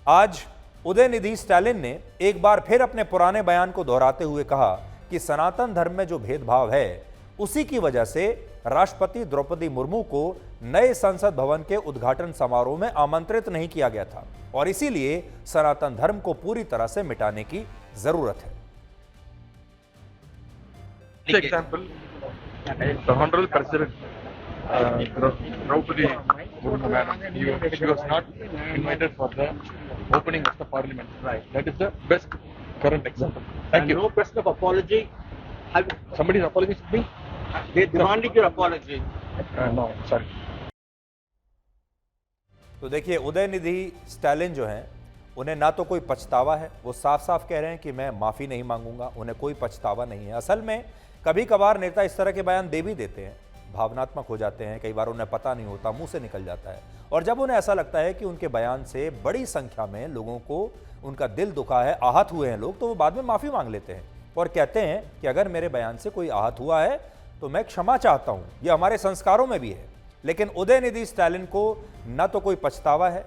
आज उदयनिधि स्टालिन ने एक बार फिर अपने पुराने बयान को दोहराते हुए कहा कि सनातन धर्म में जो भेदभाव है उसी की वजह से राष्ट्रपति द्रौपदी मुर्मू को नए संसद भवन के उद्घाटन समारोह में आमंत्रित नहीं किया गया था और इसीलिए सनातन धर्म को पूरी तरह से मिटाने की जरूरत है। Example, the Honorable President Draupadi Murmu madam, she was not invited for the opening of the parliament. Right. That is the best current example. Thank you. No question of apology. Somebody is apologizing to me? They demanding your apology. No, sorry. तो देखिए, उदयनिधि स्टालिन जो हैं उन्हें ना तो कोई पछतावा है, वो साफ साफ कह रहे हैं कि मैं माफ़ी नहीं मांगूंगा, उन्हें कोई पछतावा नहीं है। असल में कभी कभार नेता इस तरह के बयान दे भी देते हैं, भावनात्मक हो जाते हैं, कई बार उन्हें पता नहीं होता, मुंह से निकल जाता है और जब उन्हें ऐसा लगता है कि उनके बयान से बड़ी संख्या में लोगों को उनका दिल दुखा है, आहत हुए हैं लोग, तो वो बाद में माफ़ी मांग लेते हैं और कहते हैं कि अगर मेरे बयान से कोई आहत हुआ है तो मैं क्षमा चाहता हूँ। ये हमारे संस्कारों में भी है। लेकिन उदयनिधि स्टालिन को ना तो कोई पछतावा है,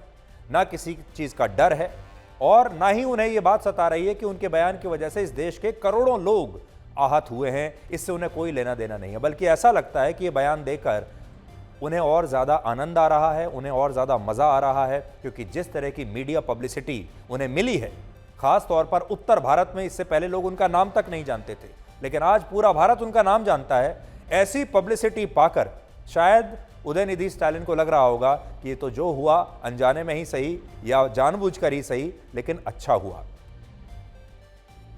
ना किसी चीज़ का डर है और ना ही उन्हें ये बात सता रही है कि उनके बयान की वजह से इस देश के करोड़ों लोग आहत हुए हैं। इससे उन्हें कोई लेना देना नहीं है, बल्कि ऐसा लगता है कि ये बयान देकर उन्हें और ज़्यादा आनंद आ रहा है, उन्हें और ज़्यादा मज़ा आ रहा है, क्योंकि जिस तरह की मीडिया पब्लिसिटी उन्हें मिली है, ख़ास तौर पर उत्तर भारत में, इससे पहले लोग उनका नाम तक नहीं जानते थे, लेकिन आज पूरा भारत उनका नाम जानता है। ऐसी पब्लिसिटी पाकर शायद उदयनिधि स्टालिन को लग रहा होगा कि ये तो जो हुआ अनजाने में ही सही या जानबूझकर ही सही, लेकिन अच्छा हुआ।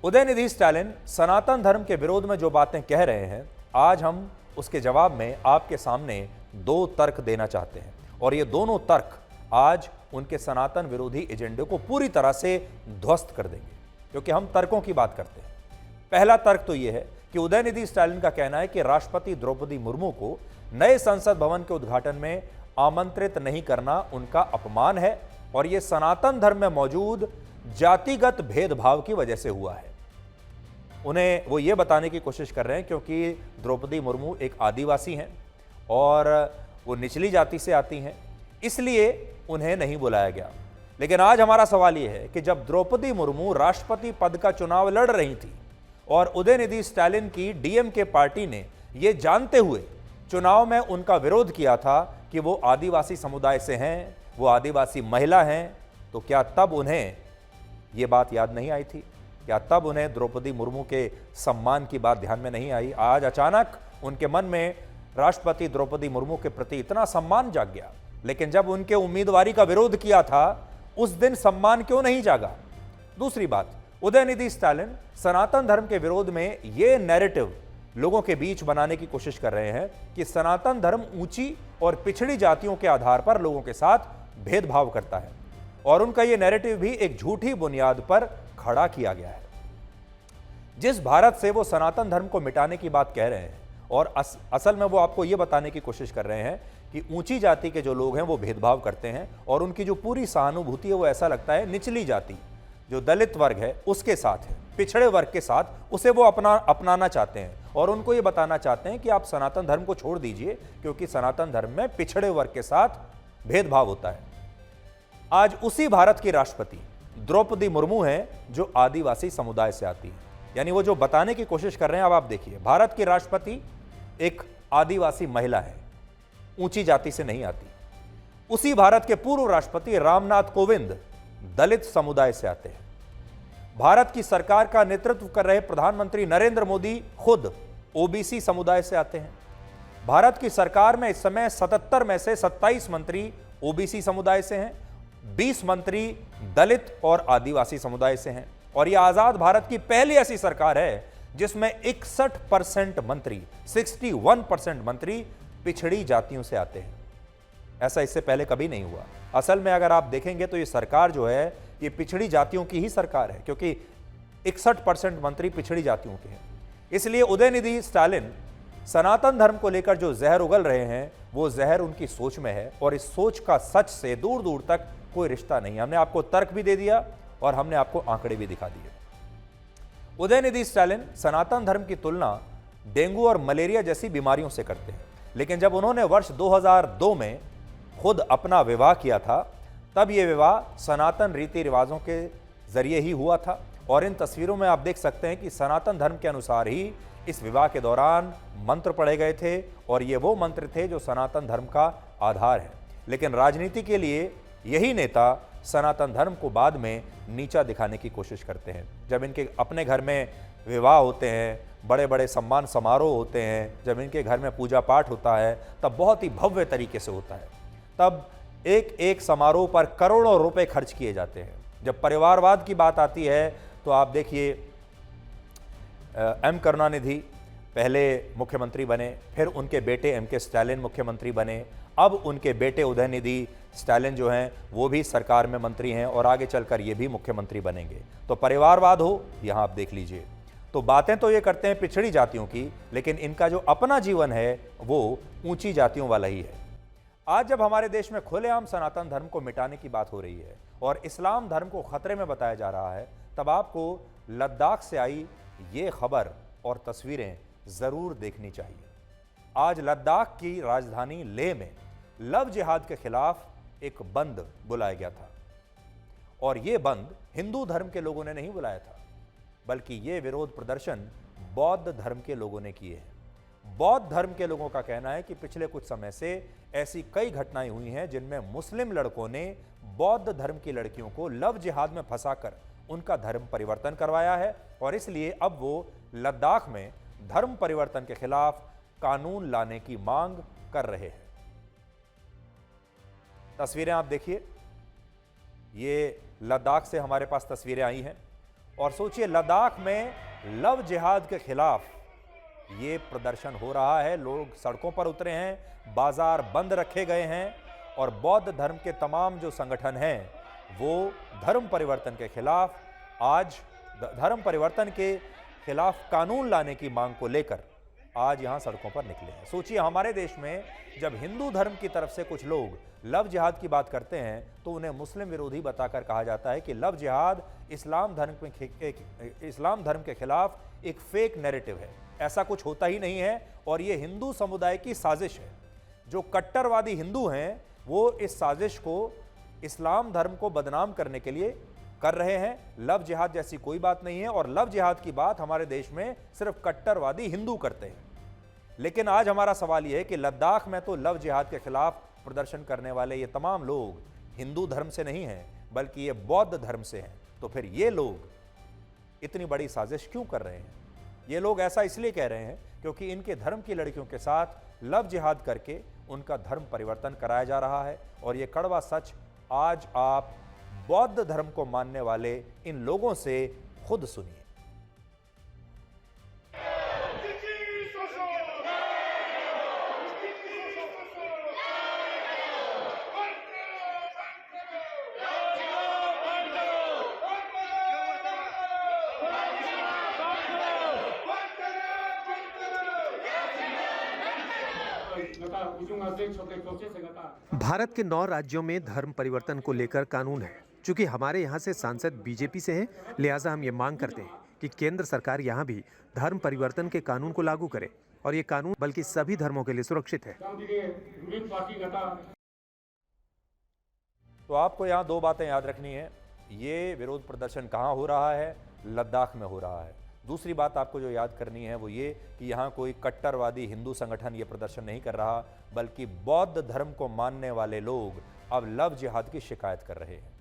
उदयनिधि स्टालिन सनातन धर्म के विरोध में जो बातें कह रहे हैं, आज हम उसके जवाब में आपके सामने दो तर्क देना चाहते हैं और ये दोनों तर्क आज उनके सनातन विरोधी एजेंडे को पूरी तरह से ध्वस्त कर देंगे, क्योंकि हम तर्कों की बात करते हैं। पहला तर्क तो यह है कि उदयनिधि स्टालिन का कहना है कि राष्ट्रपति द्रौपदी मुर्मू को नए संसद भवन के उद्घाटन में आमंत्रित नहीं करना उनका अपमान है और यह सनातन धर्म में मौजूद जातिगत भेदभाव की वजह से हुआ है। उन्हें वो ये बताने की कोशिश कर रहे हैं क्योंकि द्रौपदी मुर्मू एक आदिवासी हैं और वो निचली जाति से आती हैं, इसलिए उन्हें नहीं बुलाया गया। लेकिन आज हमारा सवाल ये है कि जब द्रौपदी मुर्मू राष्ट्रपति पद का चुनाव लड़ रही थी और उदयनिधि स्टालिन की डीएमके पार्टी ने ये जानते हुए चुनाव में उनका विरोध किया था कि वो आदिवासी समुदाय से हैं, वो आदिवासी महिला हैं, तो क्या तब उन्हें ये बात याद नहीं आई थी? क्या तब उन्हें द्रौपदी मुर्मू के सम्मान की बात ध्यान में नहीं आई? आज अचानक उनके मन में राष्ट्रपति द्रौपदी मुर्मू के प्रति इतना सम्मान जाग गया, लेकिन जब उनके उम्मीदवारी का विरोध किया था उस दिन सम्मान क्यों नहीं जागा? दूसरी बात, उदयनिधि स्टालिन सनातन धर्म के विरोध में ये नैरेटिव लोगों के बीच बनाने की कोशिश कर रहे हैं कि सनातन धर्म ऊंची और पिछड़ी जातियों के आधार पर लोगों के साथ भेदभाव करता है और उनका यह नैरेटिव भी एक झूठी बुनियाद पर खड़ा किया गया है। जिस भारत से वो सनातन धर्म को मिटाने की बात कह रहे हैं और असल में वो आपको ये बताने की कोशिश कर रहे हैं कि ऊंची जाति के जो लोग हैं वो भेदभाव करते हैं और उनकी जो पूरी सहानुभूति है वो ऐसा लगता है निचली जाति जो दलित वर्ग है उसके साथ है, पिछड़े वर्ग के साथ, उसे वो अपनाना चाहते हैं और उनको ये बताना चाहते हैं कि आप सनातन धर्म को छोड़ दीजिए क्योंकि सनातन धर्म में पिछड़े वर्ग के साथ भेदभाव होता है। आज उसी भारत की राष्ट्रपति द्रौपदी मुर्मू हैं जो आदिवासी समुदाय से आती है, यानी वो जो बताने की कोशिश कर रहे हैं, अब आप देखिए, भारत की राष्ट्रपति एक आदिवासी महिला है, ऊंची जाति से नहीं आती। उसी भारत के पूर्व राष्ट्रपति रामनाथ कोविंद दलित समुदाय से आते हैं। भारत की सरकार का नेतृत्व कर रहे प्रधानमंत्री नरेंद्र मोदी खुद ओबीसी समुदाय से आते हैं। भारत की सरकार में इस समय 77 में से 27 मंत्री ओबीसी समुदाय से हैं, 20 मंत्री दलित और आदिवासी समुदाय से हैं और यह आजाद भारत की पहली ऐसी सरकार है जिसमें 61% मंत्री, 61% मंत्री पिछड़ी जातियों से आते हैं। ऐसा इससे पहले कभी नहीं हुआ। असल में अगर आप देखेंगे तो ये सरकार जो है ये पिछड़ी जातियों की ही सरकार है क्योंकि 61% मंत्री पिछड़ी जातियों के हैं। इसलिए उदयनिधि स्टालिन सनातन धर्म को लेकर जो जहर उगल रहे हैं वो जहर उनकी सोच में है और इस सोच का सच से दूर दूर तक कोई रिश्ता नहीं। हमने आपको तर्क भी दे दिया और हमने आपको आंकड़े भी दिखा दिए। उदयनिधि स्टालिन सनातन धर्म की तुलना डेंगू और मलेरिया जैसी बीमारियों से करते हैं, लेकिन जब उन्होंने वर्ष 2002 में खुद अपना विवाह किया था तब ये विवाह सनातन रीति रिवाजों के जरिए ही हुआ था। और इन तस्वीरों में आप देख सकते हैं कि सनातन धर्म के अनुसार ही इस विवाह के दौरान मंत्र पढ़े गए थे और ये वो मंत्र थे जो सनातन धर्म का आधार है। लेकिन राजनीति के लिए यही नेता सनातन धर्म को बाद में नीचा दिखाने की कोशिश करते हैं। जब इनके अपने घर में विवाह होते हैं, बड़े बड़े सम्मान समारोह होते हैं, जब इनके घर में पूजा पाठ होता है, तब बहुत ही भव्य तरीके से होता है। तब एक एक समारोह पर करोड़ों रुपए खर्च किए जाते हैं। जब परिवारवाद की बात आती है तो आप देखिए एम करुणानिधि पहले मुख्यमंत्री बने, फिर उनके बेटे एम के स्टालिन मुख्यमंत्री बने, अब उनके बेटे उदयनिधि स्टालिन जो हैं वो भी सरकार में मंत्री हैं और आगे चलकर ये भी मुख्यमंत्री बनेंगे। तो परिवारवाद हो, यहाँ आप देख लीजिए। तो बातें तो ये करते हैं पिछड़ी जातियों की, लेकिन इनका जो अपना जीवन है वो ऊंची जातियों वाला ही है। आज जब हमारे देश में खुलेआम सनातन धर्म को मिटाने की बात हो रही है और इस्लाम धर्म को खतरे में बताया जा रहा है, तब आपको लद्दाख से आई ये खबर और तस्वीरें जरूर देखनी चाहिए। आज लद्दाख की राजधानी लेह में लव जिहाद के खिलाफ एक बंद बुलाया गया था और यह बंद हिंदू धर्म के लोगों ने नहीं बुलाया था, बल्कि यह विरोध प्रदर्शन बौद्ध धर्म के लोगों ने किए हैं। बौद्ध धर्म के लोगों का कहना है कि पिछले कुछ समय से ऐसी कई घटनाएं हुई हैं जिनमें मुस्लिम लड़कों ने बौद्ध धर्म की लड़कियों को लव जिहाद में फंसाकर उनका धर्म परिवर्तन करवाया है और इसलिए अब वो लद्दाख में धर्म परिवर्तन के खिलाफ कानून लाने की मांग कर रहे हैं। तस्वीरें आप देखिए, ये लद्दाख से हमारे पास तस्वीरें आई हैं और सोचिए लद्दाख में लव जिहाद के खिलाफ ये प्रदर्शन हो रहा है। लोग सड़कों पर उतरे हैं, बाजार बंद रखे गए हैं और बौद्ध धर्म के तमाम जो संगठन हैं वो धर्म परिवर्तन के खिलाफ आज धर्म परिवर्तन के खिलाफ कानून लाने की मांग को लेकर आज यहां सड़कों पर निकले हैं। सोचिए हमारे देश में जब हिंदू धर्म की तरफ से कुछ लोग लव जिहाद की बात करते हैं तो उन्हें मुस्लिम विरोधी बताकर कहा जाता है कि लव जिहाद इस्लाम धर्म के खिलाफ एक फेक नैरेटिव है, ऐसा कुछ होता ही नहीं है और ये हिंदू समुदाय की साजिश है। जो कट्टरवादी हिंदू हैं वो इस साजिश को इस्लाम धर्म को बदनाम करने के लिए कर रहे हैं। लव जिहाद जैसी कोई बात नहीं है और लव जिहाद की बात हमारे देश में सिर्फ कट्टरवादी हिंदू करते हैं। लेकिन आज हमारा सवाल यह है कि लद्दाख में तो लव जिहाद के खिलाफ प्रदर्शन करने वाले ये तमाम लोग हिंदू धर्म से नहीं हैं बल्कि ये बौद्ध धर्म से हैं। तो फिर ये लोग इतनी बड़ी साजिश क्यों कर रहे हैं? ये लोग ऐसा इसलिए कह रहे हैं क्योंकि इनके धर्म की लड़कियों के साथ लव जिहाद करके उनका धर्म परिवर्तन कराया जा रहा है। और ये कड़वा सच आज आप बौद्ध धर्म को मानने वाले इन लोगों से खुद सुनिए। भारत के 9 राज्यों में धर्म परिवर्तन को लेकर कानून है। चूंकि हमारे यहाँ से सांसद बीजेपी से हैं, लिहाजा हम ये मांग करते हैं कि केंद्र सरकार यहाँ भी धर्म परिवर्तन के कानून को लागू करे और ये कानून बल्कि सभी धर्मों के लिए सुरक्षित है। तो आपको यहाँ 2 बातें याद रखनी है। ये विरोध प्रदर्शन कहाँ हो रहा है? लद्दाख में हो रहा है। दूसरी बात आपको जो याद करनी है वो ये कि यहाँ कोई कट्टरवादी हिंदू संगठन ये प्रदर्शन नहीं कर रहा, बल्कि बौद्ध धर्म को मानने वाले लोग अब लव जिहाद की शिकायत कर रहे हैं।